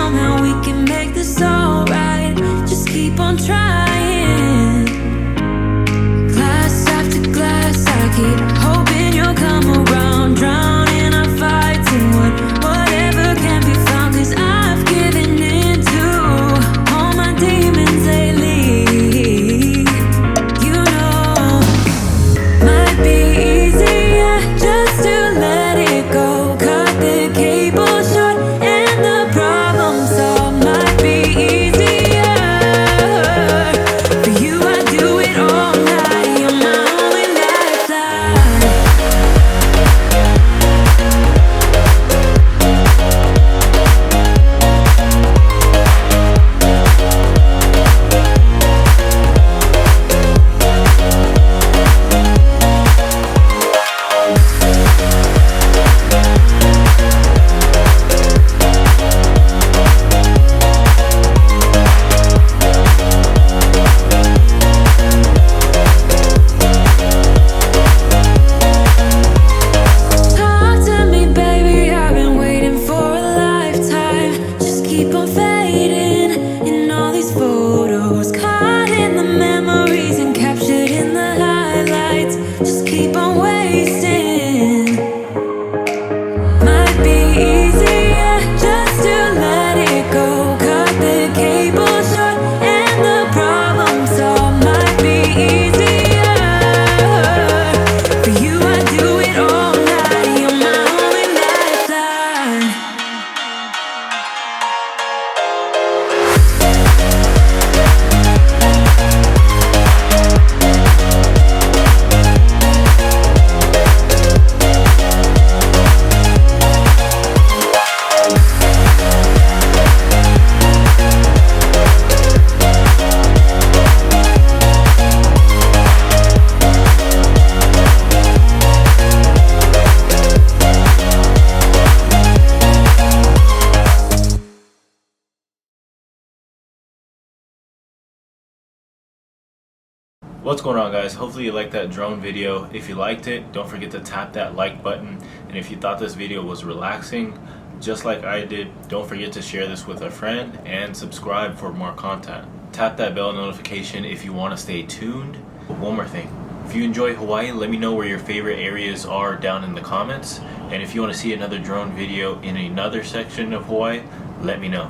somehow we can make this alright. Just keep on trying. Glass after glass, I keep hoping you'll come around. Drown in our fights and whatever can be found. 'Cause I've given in to all my demons lately. You know, might be easier just to let it go. Cut the cable short and the problem solved. Might be easier for you. I do it all night. You're my only lifeline. Talk to me, baby, I've been waiting for a lifetime. Just keep on fading in all these photos, caught in the memories and captured in the highlights. Just keep on wasting. Might be easier just to let it go. Cut the cable short and the problem solved. Might be easier for you. I do it all night. You're my only lifeline. What's going on, guys? Hopefully you liked that drone video. If you liked it, don't forget to tap that like button. And if you thought this video was relaxing, just like I did, don't forget to share this with a friend and subscribe for more content. Tap that bell notification if you want to stay tuned. One more thing, if you enjoy Hawaii, let me know where your favorite areas are down in the comments. And if you want to see another drone video in another section of Hawaii, let me know.